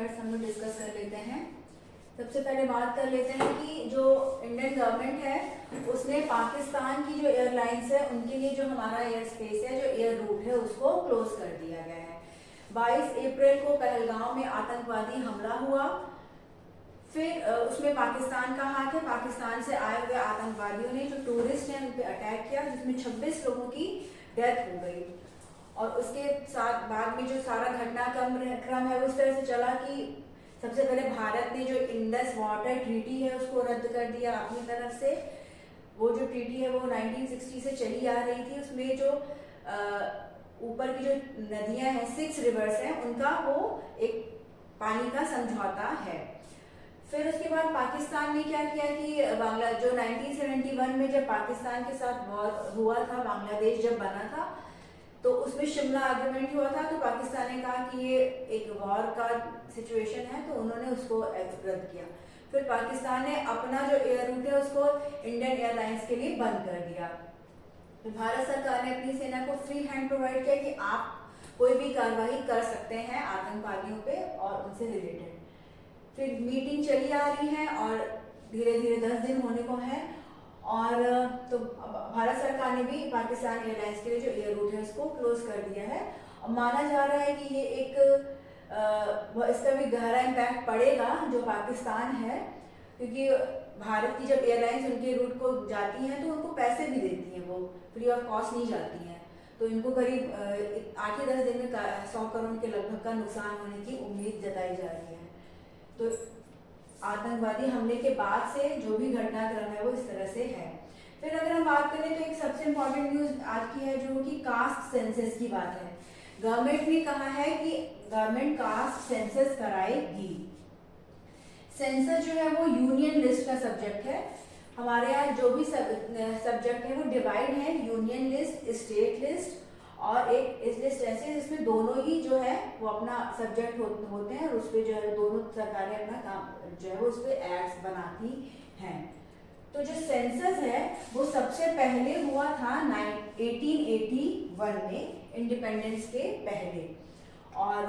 Methods हम लोग discuss कर लेते हैं। सबसे पहले बात कर लेते हैं कि जो इंडियन गवर्नमेंट है उसने पाकिस्तान की जो एयरलाइंस है उनके लिए जो हमारा एयर स्पेस है, जो एयर रूट है, उसको क्लोज कर दिया गया है। 22 अप्रैल को पहलगांव में आतंकवादी हमला हुआ। फिर उसमें पाकिस्तान का हाथ है। पाकिस्तान से आए हुए आतंकवादियों ने जो टूरिस्ट हैं उन पर अटैक किया, जिसमें 26 लोगों की डेथ हो गई। और उसके साथ बाद में जो सारा घटनाक्रम है वो इस तरह से चला कि सबसे पहले भारत ने जो इंडस वाटर ट्रीटी है उसको रद्द कर दिया अपनी तरफ से। वो जो ट्रीटी है वो 1960 से चली आ रही थी। उसमें जो ऊपर की जो नदियां हैं, 6 रिवर्स हैं, उनका वो एक पानी का समझौता है। फिर उसके बाद पाकिस्तान ने क्या किया कि बांग्ला जो 1971 में जब पाकिस्तान के साथ वॉर हुआ था, बांग्लादेश जब बना था, तो उसमें शिमला एग्रीमेंट हुआ था। तो पाकिस्तान ने कहा कि ये एक वॉर का सिचुएशन है, तो उन्होंने उसको रद्द किया। फिर पाकिस्तान ने अपना जो एयर रूट है उसको इंडियन एयरलाइंस के लिए बंद कर दिया। तो भारत सरकार ने अपनी सेना को फ्री हैंड प्रोवाइड किया कि आप कोई भी कार्रवाई कर सकते हैं आतंकवादियों पे और उनसे रिलेटेड। फिर मीटिंग चली आ रही है और धीरे धीरे 10 दिन होने को है। और तो भारत सरकार ने भी पाकिस्तान एयरलाइंस के लिए जो एयर रूट है उसको क्लोज कर दिया है। और माना जा रहा है कि ये एक इसका भी गहरा इम्पैक्ट पड़ेगा जो पाकिस्तान है, क्योंकि भारत की जब एयरलाइंस उनके रूट को जाती हैं तो उनको पैसे भी देती हैं, वो फ्री ऑफ कॉस्ट नहीं जाती हैं। तो इनको करीब 8 या 10 दिन में 100 करोड़ के लगभग का नुकसान होने की उम्मीद जताई जा रही है। तो आतंकवादी हमले के बाद से जो भी घटनाक्रम है वो इस तरह से है। फिर अगर हम बात करें तो एक सबसे इम्पोर्टेंट न्यूज आज की है जो कि कास्ट सेंसस की बात है। गवर्नमेंट ने कहा है कि गवर्नमेंट कास्ट सेंसस कराएगी। सेंसस जो है वो यूनियन लिस्ट का सब्जेक्ट है। हमारे यहाँ जो भी सब्जेक्ट है वो डिवाइड है, यूनियन लिस्ट, स्टेट लिस्ट और एक इस लिस्ट ऐसे जिसमें दोनों ही जो है वो अपना सब्जेक्ट होते हैं और उस पर जो है दोनों सरकारें अपना काम जो है वो उस पर एक्ट्स बनाती हैं। तो जो सेंसस है वो सबसे पहले हुआ था 1881 में, इंडिपेंडेंस के पहले। और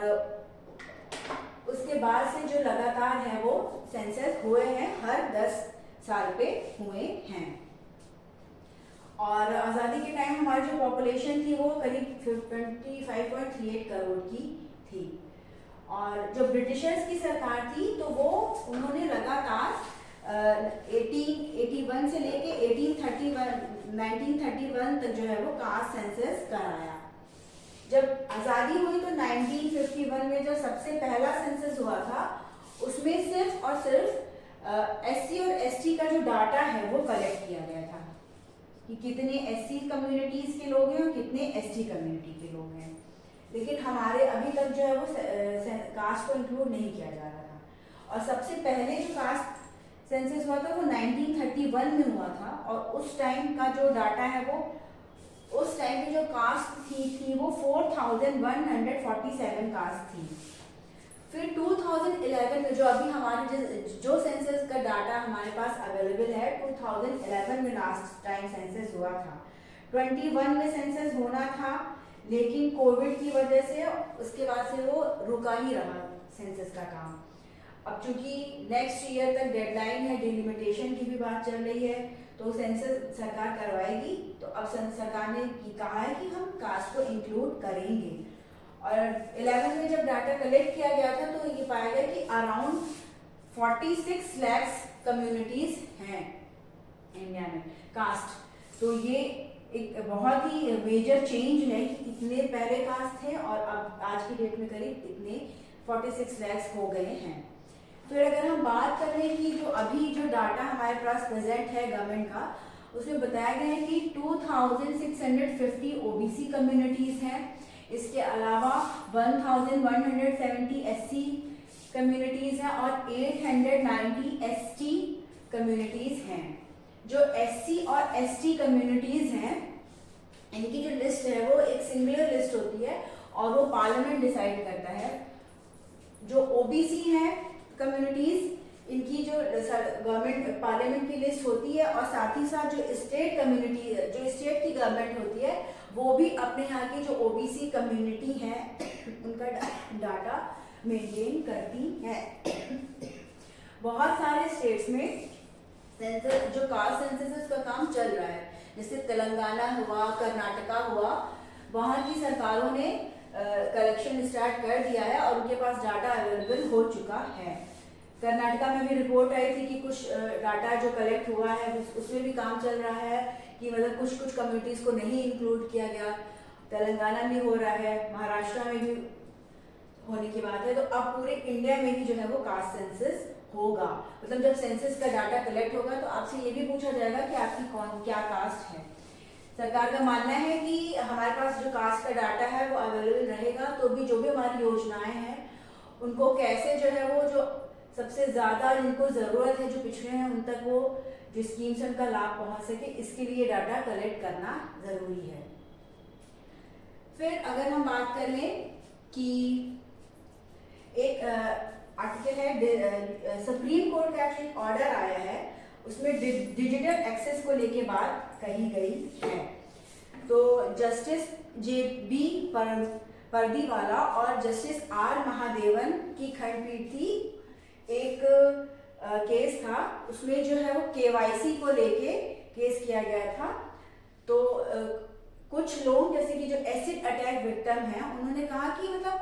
उसके बाद से जो लगातार है वो सेंसस हुए हैं, हर 10 साल पे हुए हैं। और आज़ादी के टाइम हमारी जो पॉपुलेशन थी वो करीब 25.38 करोड़ की थी। और जो ब्रिटिशर्स की सरकार थी तो वो उन्होंने लगातार 1881 से लेके 1931 तक जो है वो कास्ट सेंसस कराया। जब आज़ादी हुई तो 1951 में जो सबसे पहला सेंसस हुआ था उसमें सिर्फ और सिर्फ SC और ST का जो डाटा है वो कलेक्ट किया गया था कि कितने SC कम्युनिटीज के लोग हैं और कितने ST कम्युनिटी के लोग हैं। लेकिन हमारे अभी तक जो है वो कास्ट को इंक्लूड नहीं किया जा रहा था। और सबसे पहले जो कास्ट सेंसस हुआ था वो 1931 में हुआ था। और उस टाइम का जो डाटा है वो उस टाइम की जो कास्ट थी वो 4147 कास्ट थी। फिर 2011 में जो अभी हमारे जो सेंसस का डाटा हमारे पास अवेलेबल है, 2011 में लास्ट टाइम सेंसस हुआ था। 21 में सेंसस होना था लेकिन कोविड की वजह से उसके बाद से वो रुका ही रहा सेंसस का काम। अब चूंकि नेक्स्ट ईयर तक डेडलाइन है, डिलिमिटेशन की भी बात चल रही है, तो सेंसस सरकार करवाएगी। तो अब सरकार ने कहा है कि हम कास्ट को इंक्लूड करेंगे। और 11 में जब डाटा कलेक्ट किया गया था तो ये पाया गया कि अराउंड 46 लाख कम्युनिटीज हैं इंडिया में कास्ट। तो ये एक बहुत ही मेजर चेंज है कि इतने पहले कास्ट थे और अब आज की डेट में करीब इतने 46 लाख हो गए हैं। फिर अगर हम बात करें कि जो अभी जो डाटा हमारे पास प्रेजेंट है गवर्नमेंट का, उसमें बताया गया है कि 2650 OBC कम्युनिटीज हैं। इसके अलावा 1170 SC कम्युनिटीज हैं और 890 ST कम्युनिटीज हैं। जो SC और ST कम्युनिटीज हैं इनकी जो लिस्ट है वो एक सिंगुलर लिस्ट होती है और वो पार्लियामेंट डिसाइड करता है। जो OBC है कम्युनिटीज, इनकी जो गवर्नमेंट पार्लियामेंट की लिस्ट होती है और साथ ही साथ जो स्टेट कम्युनिटी, जो स्टेट की गवर्नमेंट होती है वो भी अपने यहाँ की जो OBC कम्युनिटी है उनका डाटा मेंटेन करती हैं। बहुत सारे स्टेट्स में सेंसस, जो कास्ट सेंसस है उसका काम चल रहा है, जैसे तेलंगाना हुआ, कर्नाटका हुआ, वहाँ की सरकारों ने कलेक्शन स्टार्ट कर दिया है और उनके पास डाटा अवेलेबल हो चुका है। कर्नाटका में भी रिपोर्ट आई थी कि कुछ डाटा जो कलेक्ट हुआ है उसमें भी काम चल रहा है कि मतलब कुछ कुछ कम्युनिटीज़ को नहीं इंक्लूड किया गया। तेलंगाना में हो रहा है, महाराष्ट्र में भी होने की बात है। तो अब पूरे इंडिया में भी जो है वो कास्ट सेंसस होगा। मतलब जब सेंसस का डाटा कलेक्ट होगा तो आपसे ये भी पूछा जाएगा कि आपकी कौन क्या कास्ट है। सरकार का मानना है कि हमारे पास जो कास्ट का डाटा है वो अवेलेबल रहेगा, तो भी जो भी हमारी योजनाएं हैं उनको कैसे जो है वो जो सबसे ज़्यादा जिनको ज़रूरत है, जो पिछड़े हैं, उन तक वो जो स्कीम से उनका लाभ पहुंच सके, इसके लिए डाटा कलेक्ट करना ज़रूरी है। फिर अगर हम बात कर लें कि एक आर्टिकल है, सुप्रीम कोर्ट का एक ऑर्डर आया है, उसमें डिजिटल एक्सेस को लेके बात कही गई है। तो जस्टिस जे.बी. परदीवाला और जस्टिस आर. महादेवन की खंडपीठ थी। एक केस था, उसमें जो है वो केवाईसी को लेके केस किया गया था। तो कुछ लोग जैसे कि जो एसिड अटैक विक्टिम हैं, उन्होंने कहा कि मतलब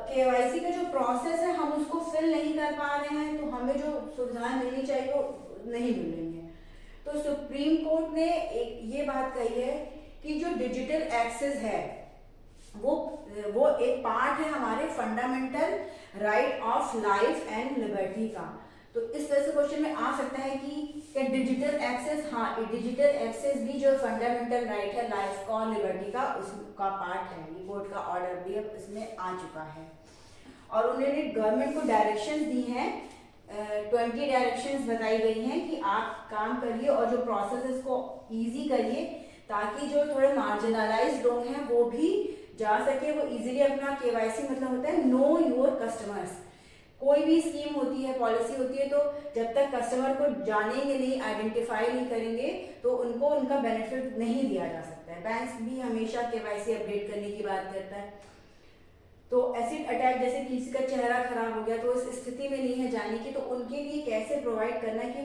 केवाईसी का जो प्रोसेस है हम उसको फिल नहीं कर पा रहे हैं, तो हमें जो सुविधाएं मिलनी चाहिए वो नहीं मिल रही हैं। तो सुप्रीम कोर्ट ने ये बात कही है कि जो डिजिटल एक्सेस है वो एक पार्ट है हमारे fundamental right of life and liberty का। तो इस तरह से क्वेश्चन में आ सकता है कि क्या डिजिटल एक्सेस, हाँ, डिजिटल एक्सेस भी जो फंडामेंटल राइट है लाइफ का और लिबर्टी का, उसका पार्ट है। ये कोर्ट का ऑर्डर भी अब इसमें आ चुका है और उन्होंने गवर्नमेंट को डायरेक्शंस दी हैं, 20 डायरेक्शंस बताई गई हैं कि आप काम करिए और जो प्रोसेस को ईजी करिए, ताकि जो थोड़े मार्जिनलाइज्ड लोग हैं वो भी जा सके, वो इजीली अपना केवाईसी, मतलब होता है नो योर कस्टमर्स। कोई भी स्कीम होती है, पॉलिसी होती है, तो जब तक कस्टमर को जानेंगे नहीं, आइडेंटिफाई नहीं करेंगे, तो उनको उनका बेनिफिट नहीं दिया जा सकता है। बैंक भी हमेशा केवाईसी अपडेट करने की बात करता है। तो एसिड अटैक जैसे किसी का चेहरा खराब हो गया, तो उस स्थिति में नहीं है जाने की, तो उनके लिए कैसे प्रोवाइड करना है कि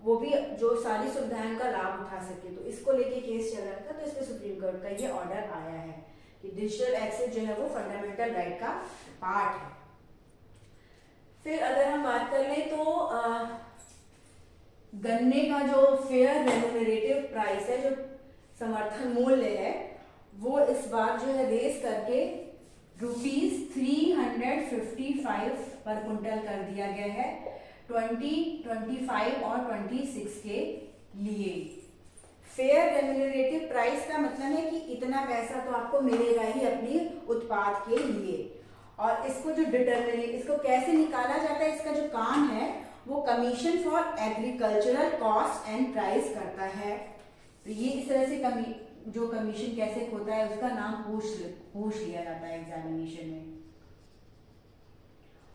वो भी जो सारी सुविधाएं का लाभ उठा सके। तो इसको लेके केस चल रहा था, तो इसमें सुप्रीम कोर्ट का ये ऑर्डर आया है कि डिजिटल एक्सेस जो है वो फंडामेंटल राइट का पार्ट है। फिर अगर हम बात कर लें तो गन्ने का जो फेयर रेम्यूनरेटिव प्राइस है, जो समर्थन मूल्य है, वो इस बार जो है रेस करके ₹355 पर कुंटल कर दिया गया है 2025 और 26 के लिए। फेयर रेम्यूनरेटिव प्राइस का मतलब है कि इतना पैसा तो आपको मिलेगा ही अपनी उत्पाद के लिए। और इसको जो इसको कैसे निकाला जाता है, इसका जो काम है वो commission for agricultural cost and price करता है। तो ये इस तरह से जो कमीशन कैसे होता है उसका नाम पूछ लिया जाता है एग्जामिनेशन में।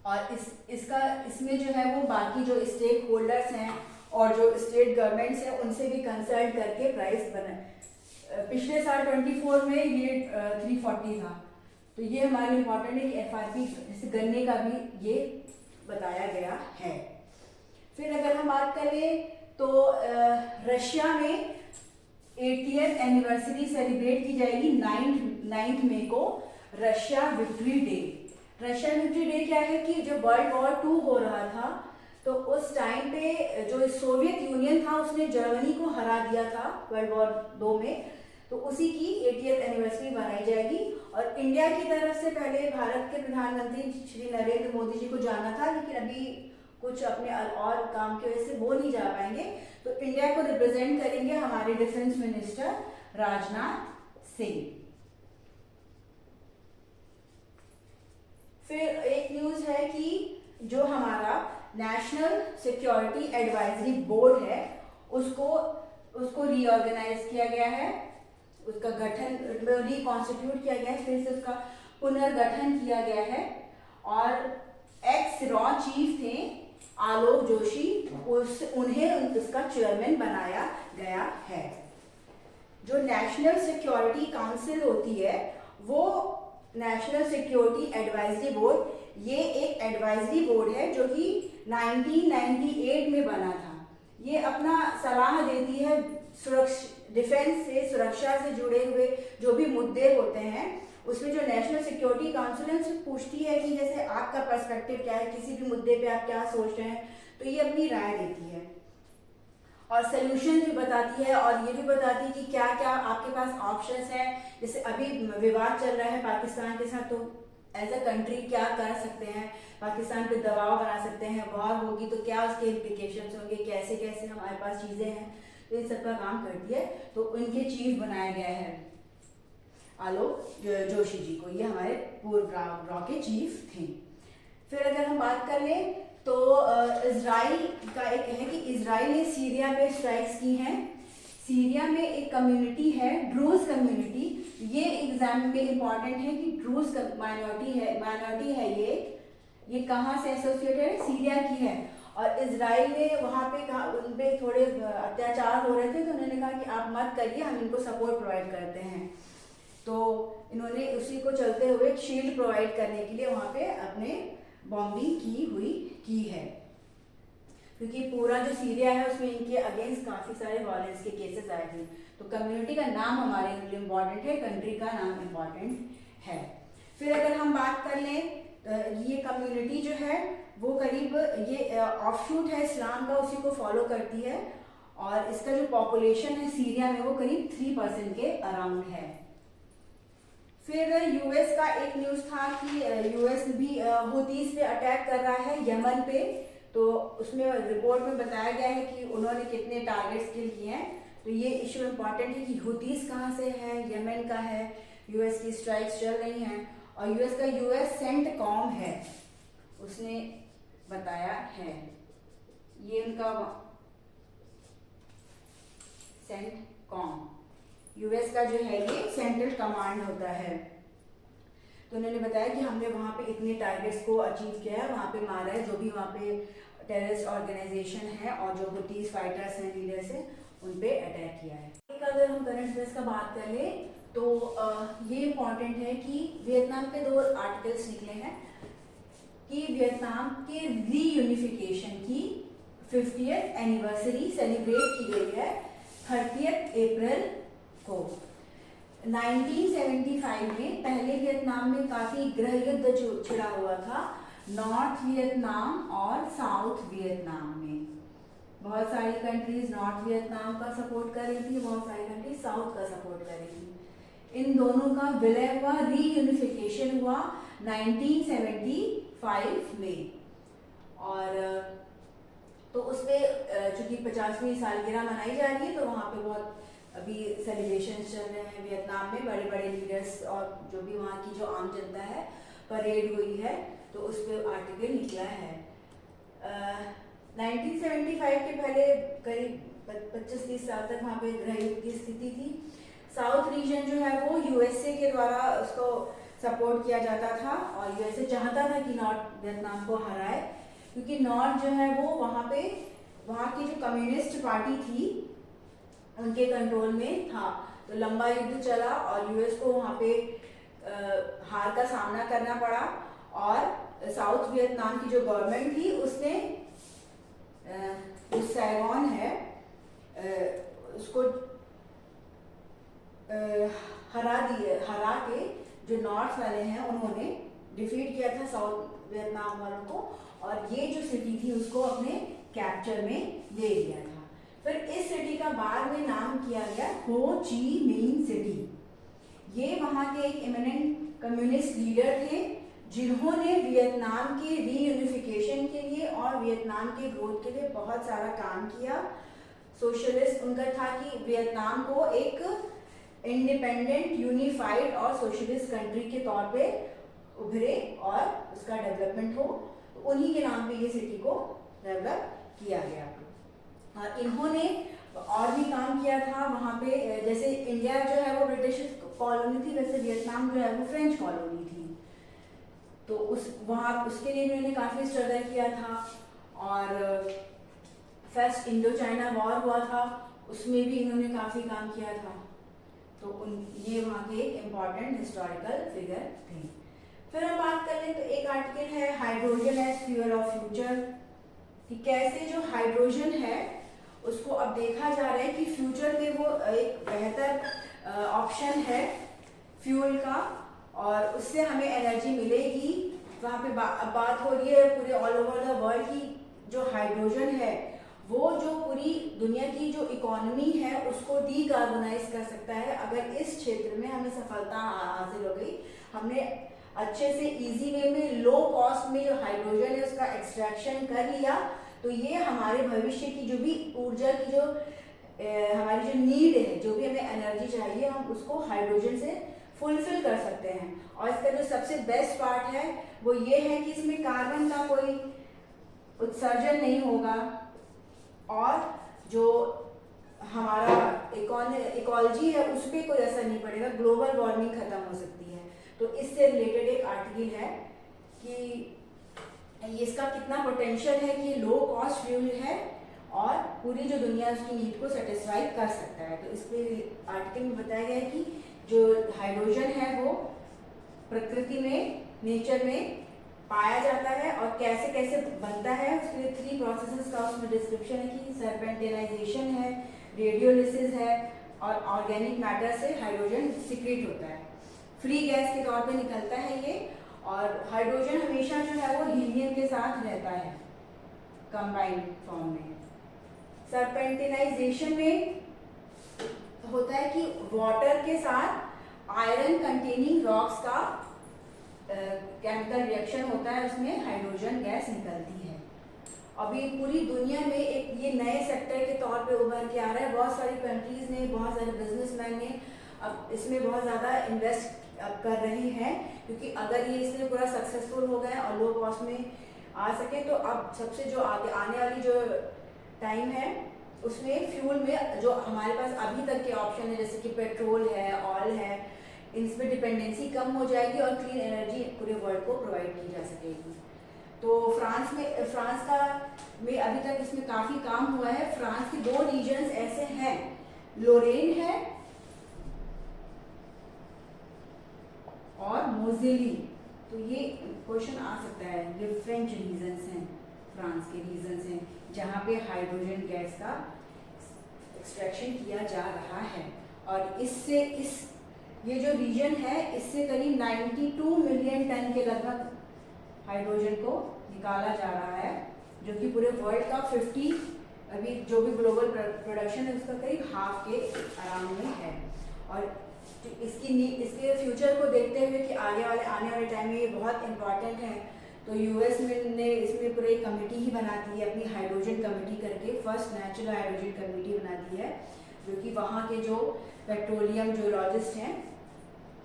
और इसमें जो है वो बाकी जो स्टेक होल्डर्स हैं और जो स्टेट गवर्नमेंट्स हैं उनसे भी कंसल्ट करके प्राइस बना। पिछले साल 24 में ये 340 था। तो ये हमारे लिए इम्पोर्टेंट है कि एफआरपी जैसे गन्ने का भी ये बताया गया है। फिर अगर हम बात करें तो रशिया में 80th एनिवर्सरी सेलिब्रेट की जाएगी 9 मई को, Russia victory day. Russia victory day क्या है कि जब वर्ल्ड वॉर 2 हो रहा था, तो उस टाइम पे जो सोवियत यूनियन था उसने जर्मनी को हरा दिया था वर्ल्ड वॉर 2 में, तो उसी की 80th एनिवर्सरी मनाई जाएगी। और इंडिया की तरफ से पहले भारत के प्रधानमंत्री श्री नरेंद्र मोदी जी को जाना था, लेकिन अभी कुछ अपने और काम की वजह से वो नहीं जा पाएंगे, तो इंडिया को रिप्रेजेंट करेंगे हमारे डिफेंस मिनिस्टर राजनाथ सिंह। फिर एक न्यूज है कि जो हमारा नेशनल सिक्योरिटी एडवाइजरी बोर्ड है उसको रीऑर्गेनाइज किया गया है, उसका गठन रिकॉन्स्टिट्यूट किया गया है, फिर से उसका पुनर्गठन किया गया है। और एक्स रॉ चीफ थे आलोक जोशी, उन्हें इसका चेयरमैन बनाया गया है। जो नेशनल सिक्योरिटी काउंसिल होती है वो नेशनल सिक्योरिटी एडवाइजरी बोर्ड ये एक एडवाइजरी बोर्ड है जो कि 1998 में बना था। ये अपना सलाह देती है डिफेंस से, सुरक्षा से जुड़े हुए जो भी मुद्दे होते हैं उसमें जो नेशनल सिक्योरिटी काउंसिल है उससे पूछती है कि जैसे आपका पर्सपेक्टिव क्या है, किसी भी मुद्दे पे आप क्या सोच रहे हैं, तो ये अपनी राय देती है और सोल्यूशन भी बताती है और ये भी बताती है कि क्या क्या आपके पास ऑप्शंस हैं। जैसे अभी विवाद चल रहा है पाकिस्तान के साथ, तो एज अ कंट्री क्या कर सकते हैं, पाकिस्तान पे दबाव बना सकते हैं, वॉर होगी तो क्या उसके इम्प्लीकेशंस होंगे, कैसे कैसे हमारे पास चीज़ें हैं, तो इन सब का काम करती है। तो उनके चीफ बनाया गया है आलोक जोशी जी को, ये हमारे पूर्व रॉ के चीफ थे। फिर अगर हम बात कर लें तो इजराइल का एक है कि इजराइल ने सीरिया पे स्ट्राइक्स की हैं। सीरिया में एक कम्युनिटी है ड्रूज कम्युनिटी, ये एग्जाम में इम्पॉर्टेंट है कि ड्रूज माइनॉरिटी है ये कहाँ से एसोसिएटेड है, सीरिया की है। और इजराइल ने वहाँ पे कहा, उन पे थोड़े अत्याचार हो रहे थे तो उन्होंने कहा कि आप मत करिए, हम इनको सपोर्ट प्रोवाइड करते हैं। तो इन्होंने उसी को चलते हुए शील्ड प्रोवाइड करने के लिए वहाँ पे अपने बॉम्बिंग की है, क्योंकि पूरा जो सीरिया है उसमें इनके अगेंस्ट काफ़ी सारे वायलेंस के केसेस आए थे। तो कम्युनिटी का नाम हमारे लिए इम्पॉर्टेंट है, कंट्री का नाम इम्पॉर्टेंट है। फिर अगर हम बात कर लें ये कम्युनिटी जो है वो करीब ये ऑफशूट है इस्लाम का, उसी को फॉलो करती है और इसका जो पॉपुलेशन है सीरिया में वो करीब 3% के अराउंड है। फिर यूएस का एक न्यूज़ था कि यूएस भी हुतीस पे अटैक कर रहा है यमन पे, तो उसमें रिपोर्ट में बताया गया है कि उन्होंने कितने टारगेट्स किल किए हैं। तो ये इशू इम्पॉर्टेंट है कि हुतीस कहाँ से है, यमन का है, यूएस की स्ट्राइक्स चल रही हैं और यूएस का यूएस सेंटकॉम है, उसने बताया है, ये उनका सेंटकॉम यूएस का जो है ये सेंट्रल कमांड होता है। तो उन्होंने बताया कि हमने वहाँ पे इतने टारगेट्स को अचीव किया है, वहाँ पे मारा है जो भी वहाँ पे टेररिस्ट ऑर्गेनाइजेशन है और जो हुतीस फाइटर्स हैं, लीडर्स हैं, उन पे अटैक किया है। एक अगर हम करंट अफेयर्स का बात कर ले तो ये इम्पॉर्टेंट है कि वियतनाम के 2 आर्टिकल्स निकले हैं कि वियतनाम के रीयूनिफिकेशन की 50th एनिवर्सरी सेलिब्रेट की गई है 30 अप्रैल को। 1975 में पहले वियतनाम में काफी गृह युद्ध छिड़ा हुआ था नॉर्थ वियतनाम और साउथ वियतनाम में। बहुत सारी कंट्रीज नॉर्थ वियतनाम का सपोर्ट कर रही थी, बहुत सारी कंट्रीज साउथ का सपोर्ट कर रही थी। इन दोनों का विलय हुआ, रीयूनिफिकेशन हुआ 1975 में। और तो उसमें चूंकि 50वीं सालगिरह मनाई जा रही है तो वहाँ पे बहुत अभी सेलिब्रेशन चल रहे हैं वियतनाम में, बड़े बड़े लीडर्स और जो भी वहाँ की जो आम जनता है परेड हुई है, तो उस पर आर्टिकल निकला है। 1975 के पहले करीब 25-30 साल तक वहाँ पे गृह युद्ध की स्थिति थी। साउथ रीजन जो है वो यूएसए के द्वारा उसको सपोर्ट किया जाता था और यूएसए चाहता था कि नॉर्थ वियतनाम को हराए, क्योंकि नॉर्थ जो है वो वहाँ की जो कम्युनिस्ट पार्टी थी उनके कंट्रोल में था। तो लंबा युद्ध चला और यूएस को वहाँ पे हार का सामना करना पड़ा और साउथ वियतनाम की जो गवर्नमेंट थी उसने जो सैगॉन है उसको हरा के जो नॉर्थ वाले हैं उन्होंने डिफीट किया था साउथ वियतनाम वालों को और ये जो सिटी थी उसको अपने कैप्चर में ले लिया था। फिर इस सिटी का बाद में नाम किया गया हो ची मिन सिटी। ये वहाँ के एक इमिनेंट कम्युनिस्ट लीडर थे जिन्होंने वियतनाम के रीयूनिफिकेशन के लिए और वियतनाम के ग्रोथ के लिए बहुत सारा काम किया। सोशलिस्ट उनका था कि वियतनाम को एक इंडिपेंडेंट, यूनिफाइड और सोशलिस्ट कंट्री के तौर पे उभरे और उसका डेवलपमेंट हो। तो उन्हीं के नाम पे ये सिटी को डेवलप किया गया। इन्होंने और भी काम किया था वहाँ पे, जैसे इंडिया जो है वो ब्रिटिश कॉलोनी थी, वैसे वियतनाम जो है वो फ्रेंच कॉलोनी थी। तो उसके लिए इन्होंने काफ़ी स्ट्रगल किया था और फर्स्ट इंडो चाइना वॉर हुआ था उसमें भी इन्होंने काफ़ी काम किया था। तो ये वहाँ के एक इम्पॉर्टेंट हिस्टोरिकल फिगर थे। फिर हम बात कर लें तो एक आर्टिकल है hydrogen as fuel of future, कि कैसे जो हाइड्रोजन है उसको अब देखा जा रहा है कि फ्यूचर में वो एक बेहतर ऑप्शन है फ्यूल का, और उससे हमें एनर्जी मिलेगी। वहाँ पे अब बात हो रही है पूरे ऑल ओवर द वर्ल्ड की जो हाइड्रोजन है वो जो पूरी दुनिया की जो इकोनॉमी है उसको डीकार्बोनाइज कर सकता है। अगर इस क्षेत्र में हमें सफलता हासिल हो गई, हमने अच्छे से इजी वे में लो कॉस्ट में जो हाइड्रोजन है उसका एक्सट्रैक्शन कर लिया, तो ये हमारे भविष्य की जो भी ऊर्जा की जो हमारी जो नीड है, जो भी हमें एनर्जी चाहिए, हम उसको हाइड्रोजन से फुलफिल कर सकते हैं। और इसका जो सबसे बेस्ट पार्ट है वो ये है कि इसमें कार्बन का कोई उत्सर्जन नहीं होगा, और जो हमारा इकोलॉजी है उस पर कोई असर नहीं पड़ेगा, ग्लोबल वार्मिंग खत्म हो सकती है। तो इससे रिलेटेड एक आर्टिकल है कि इसका कितना पोटेंशियल है कि लो कॉस्ट फ्यूल है और पूरी जो दुनिया उसकी नीड को सेटिस्फाई कर सकता है। तो इस पे आर्टिकल में बताया गया है कि जो हाइड्रोजन है वो प्रकृति में, नेचर में पाया जाता है और कैसे कैसे बनता है। उसके लिए 3 प्रोसेसेस का उसमें डिस्क्रिप्शन है कि सरपेंटेनाइजेशन है, रेडियोलिसिस है और ऑर्गेनिक मैटर से हाइड्रोजन सीक्रेट होता है, फ्री गैस के तौर पे निकलता है ये। और हाइड्रोजन हमेशा जो है वो हीलियम के साथ रहता है कंबाइंड फॉर्म में। सरपेंटेनाइजेशन में होता है कि वाटर के साथ आयरन कंटेनिंग रॉक्स का केमिकल रिएक्शन होता है, उसमें हाइड्रोजन गैस निकलती है। अभी पूरी दुनिया में एक ये नए सेक्टर के तौर पे उभर के आ रहा है। बहुत सारी कंट्रीज ने, बहुत सारे बिजनेसमैन ने अब इसमें बहुत ज़्यादा इन्वेस्ट कर रही हैं, क्योंकि अगर ये इसमें पूरा सक्सेसफुल हो गए और लो कॉस्ट में आ सके तो अब सबसे जो आगे आने वाली जो टाइम है उसमें फ्यूल में जो हमारे पास अभी तक के ऑप्शन है जैसे कि पेट्रोल है, ऑयल है, इसमें डिपेंडेंसी कम हो जाएगी और क्लीन एनर्जी पूरे वर्ल्ड को प्रोवाइड की जा सकेगी। तो फ्रांस का में अभी तक इसमें काफ़ी काम हुआ है। फ्रांस के 2 रीजन्स ऐसे हैं, लोरेन है और मोज़ेली। तो ये क्वेश्चन आ सकता है, ये फ्रेंच रीजन्स हैं, फ्रांस के रीजन्स हैं जहाँ पे हाइड्रोजन गैस का एक्सट्रैक्शन किया जा रहा है। और इससे ये जो रीजन है इससे करीब 92 मिलियन टन के लगभग हाइड्रोजन को निकाला जा रहा है, जो कि पूरे वर्ल्ड का 50 अभी जो भी ग्लोबल प्रोडक्शन है उसका करीब हाफ के अराउंड में है। और इसके फ्यूचर को देखते हुए कि आने वाले टाइम में ये बहुत इम्पॉर्टेंट है, तो यूएस ने इसमें पूरी कमेटी ही बना दी है, अपनी हाइड्रोजन कमेटी करके फर्स्ट नेचुरल हाइड्रोजन कमेटी बना दी है, जो कि वहाँ के जो पेट्रोलियम जियोलॉजिस्ट हैं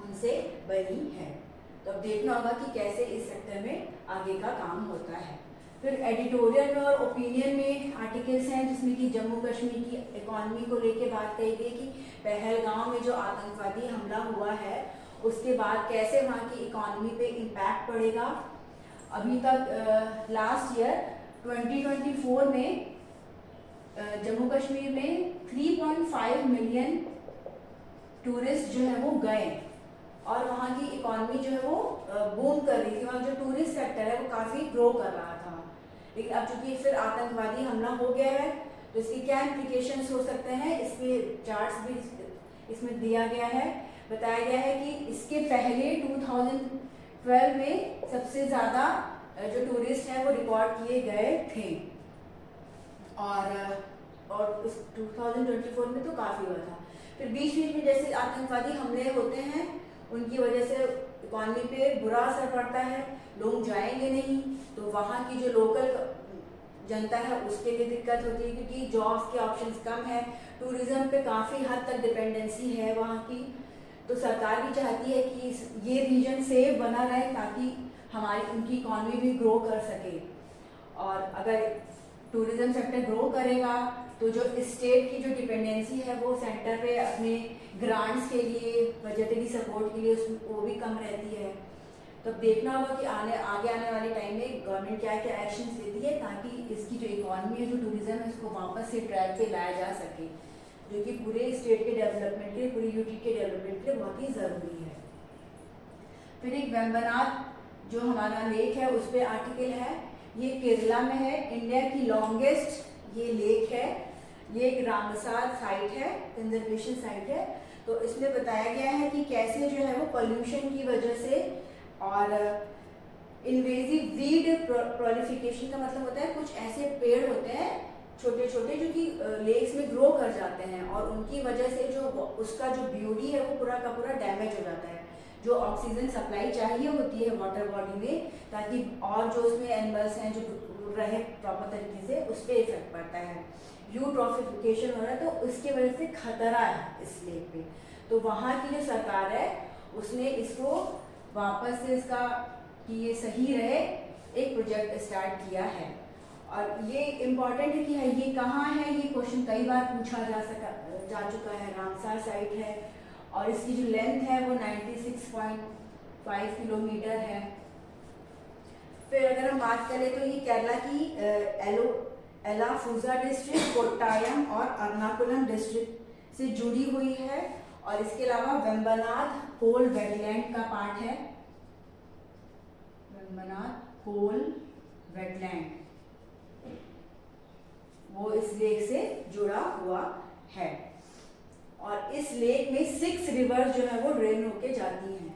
उनसे बनी है। तो अब देखना होगा कि कैसे इस सेक्टर में आगे का काम होता है। फिर एडिटोरियल में और ओपिनियन में आर्टिकल्स हैं जिसमें कि जम्मू कश्मीर की इकॉनमी को लेके बात कही गई कि पहलगांव में जो आतंकवादी हमला हुआ है उसके बाद कैसे वहाँ की इकॉनमी पे इम्पैक्ट पड़ेगा। अभी तक लास्ट ईयर 2024 में जम्मू कश्मीर में 3.5 मिलियन टूरिस्ट जो है वो गए और वहाँ की इकॉनमी जो है वो बूम कर रही थी। वहाँ जो टूरिस्ट सेक्टर है वो काफ़ी ग्रो कर रहा था, लेकिन अब चूंकि फिर आतंकवादी हमला हो गया है तो इसके क्या इम्प्लीकेशंस हो सकते हैं, इसके चार्ट्स भी इसमें दिया गया है। बताया गया है कि इसके पहले 2012 में सबसे ज़्यादा जो टूरिस्ट हैं वो रिकॉर्ड किए गए थे और उस 2024 में तो काफ़ी हुआ था। फिर बीच बीच में जैसे आतंकवादी हमले होते हैं उनकी वजह से इकॉनमी पे बुरा असर पड़ता है, लोग जाएंगे नहीं तो वहाँ की जो लोकल जनता है उसके लिए दिक्कत होती है क्योंकि जॉब्स के ऑप्शंस कम है, टूरिज्म पे काफ़ी हद तक डिपेंडेंसी है वहाँ की। तो सरकार भी चाहती है कि ये रीजन सेफ बना रहे ताकि हमारी उनकी इकॉनमी भी ग्रो कर सके। और अगर टूरिज्म सेक्टर ग्रो करेगा तो जो स्टेट की जो डिपेंडेंसी है वो सेंटर पे अपने ग्रांट्स के लिए, बजटरी सपोर्ट के लिए वो भी कम रहती है। तो देखना होगा कि आगे आने वाले टाइम में गवर्नमेंट क्या क्या एक्शंस लेती है ताकि इसकी जो इकॉनमी है, जो टूरिज्म है, उसको वापस से ट्रैक पे लाया जा सके, जो कि पूरे स्टेट के डेवलपमेंट के लिए, पूरी यूटी के डेवलपमेंट के लिए बहुत ही ज़रूरी है। फिर एक वेम्बनाड जो हमारा लेक है उस पर आर्टिकल है, ये केरला में है, इंडिया की लॉन्गेस्ट ये लेक है, ये एक रामसर साइट है, कंजर्वेशन साइट है। तो इसमें बताया गया है कि कैसे जो है वो पोल्यूशन की वजह से और इन्वेजिव वीड प्रोलिफिकेशन का मतलब होता है कुछ ऐसे पेड़ होते हैं छोटे छोटे जो कि लेक्स में ग्रो कर जाते हैं और उनकी वजह से जो उसका जो ब्यूटी है वो पूरा का पूरा डैमेज हो जाता है। जो ऑक्सीजन सप्लाई चाहिए होती है वाटर बॉडी में ताकि और जो उसमें एनिमल्स हैं जो रहे प्रॉपर तरीके से, उस पर इफेक्ट पड़ता है। यूट्रॉफिकेशन हो रहा है तो उसकी वजह से खतरा है इस लेक पे। तो वहाँ की जो सरकार है उसने इसको वापस से इसका कि ये सही रहे एक प्रोजेक्ट स्टार्ट किया है। और ये इम्पॉर्टेंट है कि ये कहाँ है, ये क्वेश्चन कई बार पूछा जा चुका है। रामसर साइट है और इसकी जो लेंथ है वो 96.5 किलोमीटर है। फिर अगर हम बात करें तो ये केरला की एलाफुजा डिस्ट्रिक्ट, कोट्टायम और एर्नाकुलम डिस्ट्रिक्ट से जुड़ी हुई है। और इसके अलावा वेम्बनाड कोल वेटलैंड का पार्ट है, वेम्बनाड कोल वेटलैंड वो इस लेक से जुड़ा हुआ है। और इस लेक में 6 रिवर जो है वो ड्रेन होके जाती हैं।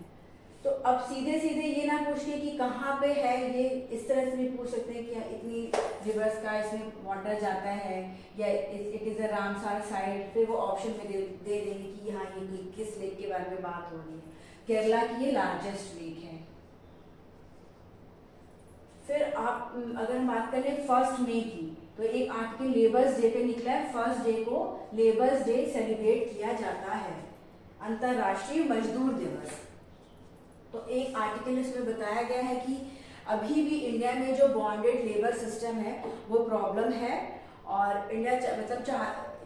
तो अब सीधे सीधे ये ना पूछिए कि कहाँ पे है, ये इस तरह से भी पूछ सकते हैं कि इतनी रिवर्स का इसमें वाटर जाता है या it is a Ramsar site. फिर वो ऑप्शन में दे देंगे कि हाँ ये किस लेक के बारे में बात हो रही है। केरला की ये लार्जेस्ट लेक है। फिर आप अगर हम बात करें 1 मई की, तो एक आर्टिकल लेबर्स डे पे निकला है। 1 डे को लेबर्स डे सेलिब्रेट किया जाता है, अंतर्राष्ट्रीय मजदूर दिवस। तो एक आर्टिकल इसमें बताया गया है कि अभी भी इंडिया में जो बॉन्डेड लेबर सिस्टम है वो प्रॉब्लम है। और इंडिया मतलब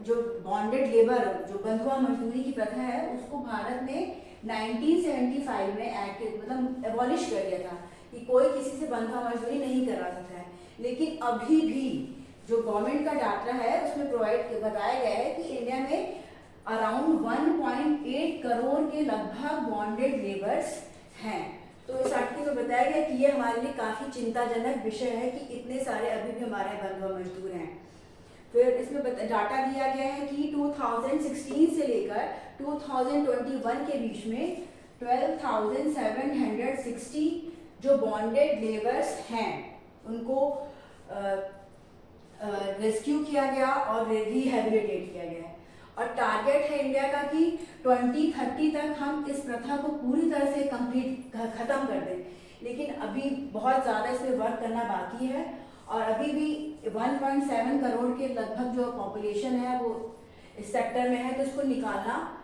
जो बॉन्डेड लेबर जो बंधुआ मजदूरी की प्रथा है उसको भारत ने 1975 में एक्ट मतलब एबॉलिश कर दिया था कि कोई किसी से बंधुआ मजदूरी नहीं करा सकता है। लेकिन अभी भी जो गवर्नमेंट का डाटा है उसमें बताया गया है कि इंडिया में अराउंड 1.8 करोड़ के लगभग बॉन्डेड लेबर्स हैं। तो इस आर्टिकल में बताया गया कि ये हमारे लिए काफ़ी चिंताजनक विषय है कि इतने सारे अभी भी हमारे बंधुआ मजदूर हैं। फिर इसमें डाटा दिया गया है कि 2016 से लेकर 2021 के बीच में 12,760 जो बॉन्डेड लेबर्स हैं उनको रेस्क्यू किया गया और रिहेबिलिटेट किया गया है। और टारगेट है इंडिया का कि 2030 तक हम इस प्रथा को पूरी तरह से खत्म कर दें। लेकिन अभी बहुत ज़्यादा इसमें वर्क करना बाकी है और अभी भी 1.7 करोड़ के लगभग जो पॉपुलेशन है वो इस सेक्टर में है, तो इसको निकालना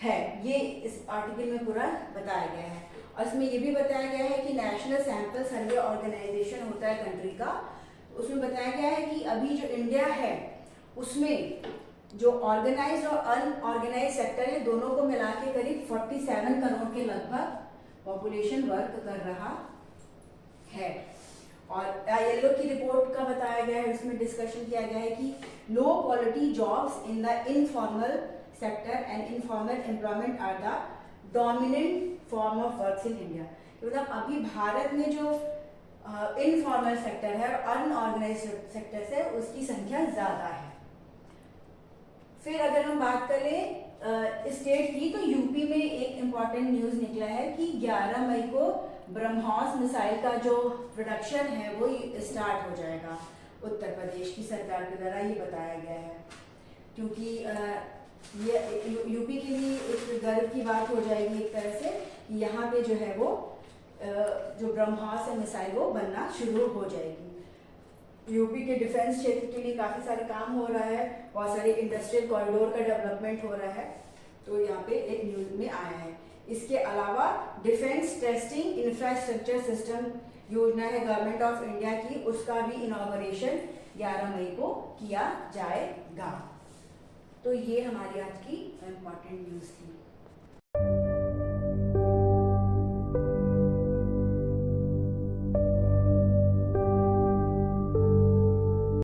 है। ये इस आर्टिकल में पूरा बताया गया है। और इसमें ये भी बताया गया है कि नेशनल सैंपल सर्वे ऑर्गेनाइजेशन होता है कंट्री का, उसमें बताया गया है कि अभी जो इंडिया है उसमें जो ऑर्गेनाइज्ड और अनऑर्गेनाइज्ड सेक्टर है दोनों को मिला के करीब 47 करोड़ के लगभग पॉपुलेशन वर्क कर रहा है। और ILO की रिपोर्ट का बताया गया है, इसमें डिस्कशन किया गया है कि low quality jobs in the informal sector and informal employment are the dominant form of works in India. मतलब अभी भारत में जो इनफॉर्मल सेक्टर है और अनऑर्गेनाइज्ड सेक्टर से उसकी संख्या ज़्यादा है। फिर अगर हम बात करें स्टेट की, तो यूपी में एक इम्पॉर्टेंट न्यूज़ निकला है कि 11 मई को ब्रह्मोस मिसाइल का जो प्रोडक्शन है वो स्टार्ट हो जाएगा उत्तर प्रदेश की सरकार के द्वारा, ये बताया गया है। क्योंकि ये यूपी के लिए एक गर्व की बात हो जाएगी एक तरह से कि यहाँ पे जो है वो जो ब्रह्मोस है मिसाइल वो बनना शुरू हो जाएगी। यूपी के डिफेंस क्षेत्र के लिए काफ़ी सारे काम हो रहा है, बहुत सारे इंडस्ट्रियल कॉरिडोर का डेवलपमेंट हो रहा है, तो यहाँ पे एक न्यूज़ में आया है। इसके अलावा डिफेंस टेस्टिंग इंफ्रास्ट्रक्चर सिस्टम योजना है गवर्नमेंट ऑफ इंडिया की, उसका भी इनॉग्रेशन 11 मई को किया जाएगा। तो ये हमारी आज की इम्पॉर्टेंट न्यूज़ थी।